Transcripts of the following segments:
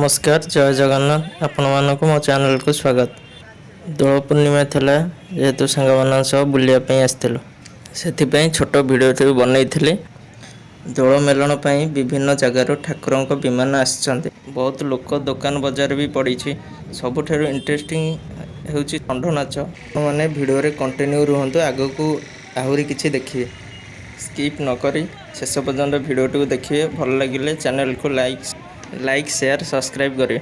नमस्कार जय जगन्नाथ आपण मानक मो चैनल को स्वागत। दोल पूर्णिमा थिला जेहेतु सांग मान सह बुलिया आसथिलु से छोट भिडियो बनई। दोल मेलन पर विभिन्न जगार ठाकुरों विमान आसछन्ते। बहुत लोक दुकान बजार भी पड़ी। सबुठ इंटरेस्टिंग होउछि षंढ नाच। मैंने भिडियो रे कंटिन्यू रुहतु आगो को आहरी किछि देखिए। स्किप न करी शेष पर्यंत भिडियो को देखिए। भल लगिले चैनल को लाइक शेयर सब्सक्राइब करें।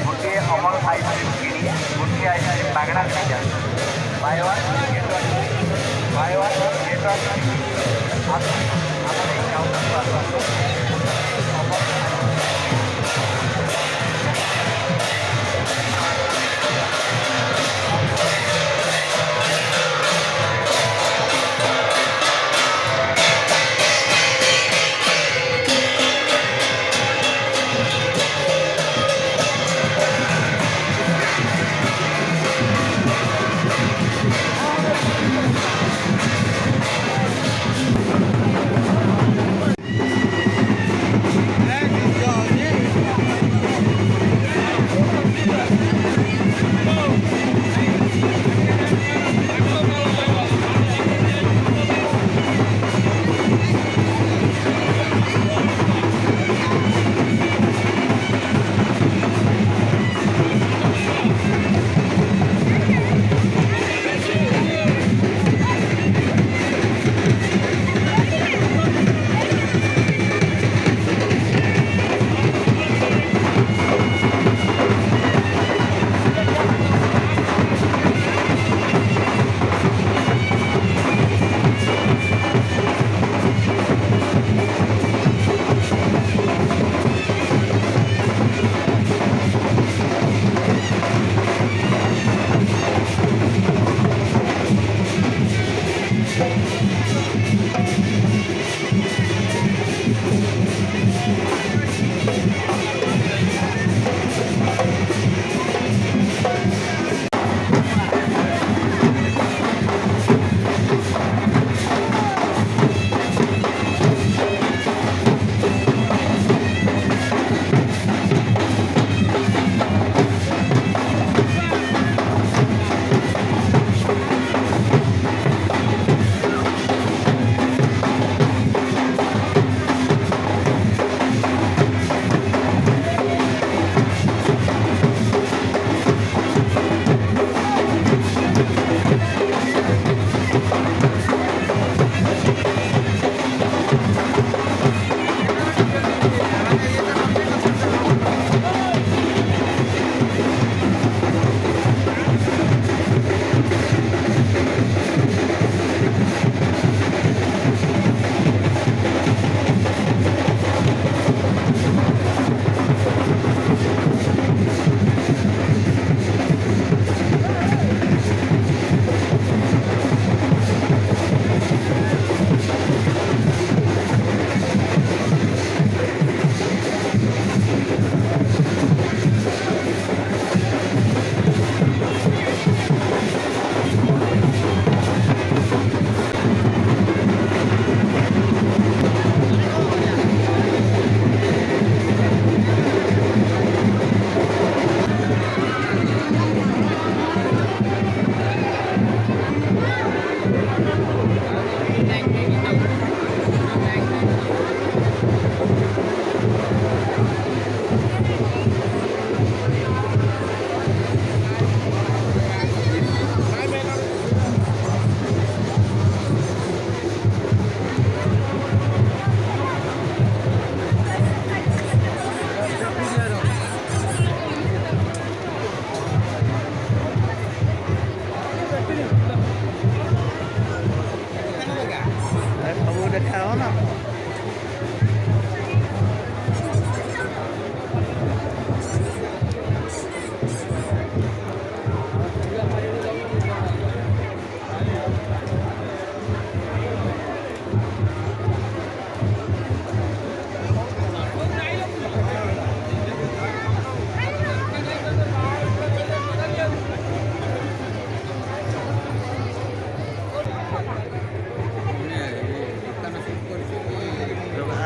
गोटे अमल आइसक्रीम किणी गोटे आइसक्रीम मागणा दीजा बाय वन गेट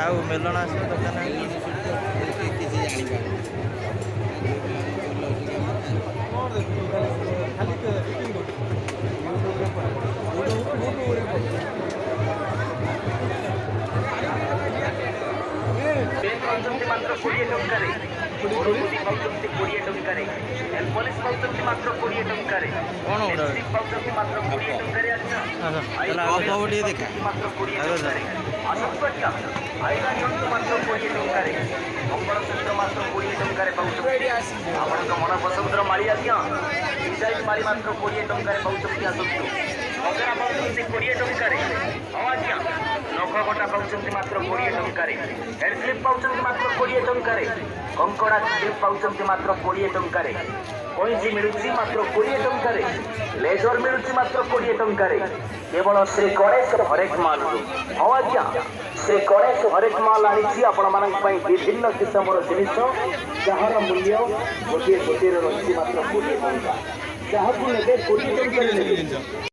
ଆଉ ମେଲଣ ଆସିବ ଦୋକାନ କିଛି ପାଉଛନ୍ତି ମାତ୍ର 20 ଟଙ୍କାରେ ଗରୁବୁଦି ପାଉଛନ୍ତି 20 ଟଙ୍କାରେ ଏଲ୍ ପଲିସ୍ ପାଉଛନ୍ତି ମାତ୍ର 20 ଟଙ୍କାରେ କ'ଣ ଗୋଟେ ଲିପଷ୍ଟିକ୍ ପାଉଛନ୍ତି ମାତ୍ର 20 ଟଙ୍କାରେ ଆଜ୍ଞା ଟିକେ ଦେଖା ମାତ୍ର 20 ଟଙ୍କାରେ ଆସନ୍ତୁ ଆଜ୍ଞା ଆଇନା ନିଅନ୍ତୁ ମାତ୍ର 20 ଟଙ୍କାରେ ମଙ୍ଗଳସୂତ୍ର ମାତ୍ର 20 ଟଙ୍କାରେ ପାଉଛନ୍ତି ଆପଣଙ୍କ ମନ ପସନ୍ଦର ମାଳି ଆଜ୍ଞା ଡିଜାଇନ୍ ମାଳି ମାତ୍ର 20 ଟଙ୍କାରେ ପାଉଛନ୍ତି ଆସନ୍ତୁ ମଗରା ପାଉଛନ୍ତି 20 ଟଙ୍କାରେ ହଁ ଆଜ୍ଞା ନଖ କଟା ପାଉଛନ୍ତି ମାତ୍ର 20 ଟଙ୍କାରେ ହେଡ୍ କ୍ଲିପ୍ ପାଉଛନ୍ତି ମାତ୍ର 20 ଟଙ୍କାରେ କଙ୍କଡ଼ା କ୍ଲିପ୍ ପାଉଛନ୍ତି ମାତ୍ର 20 ଟଙ୍କାରେ କଇଁଚି ମିଳୁଛି ମାତ୍ର 20 ଟଙ୍କାରେ ଲେଜର ମିଳୁଛି ମାତ୍ର 20 ଟଙ୍କାରେ କେବଳ ଶ୍ରୀ ଗଣେଶ ହରେକ ମାଲରୁ ହଁ ଆଜ୍ଞା ଶ୍ରୀ ଗଣେଶ ହରେକ ମାଲ ଆଣିଛି ଆପଣମାନଙ୍କ ପାଇଁ ବିଭିନ୍ନ କିସମର ଜିନିଷ ଯାହାର ମୂଲ୍ୟ ଗୋଟିଏ ରହିଛି ମାତ୍ର 20 ଟଙ୍କା ଯାହାକୁ ନେବେ 20 ଟଙ୍କାରେ ନେବେ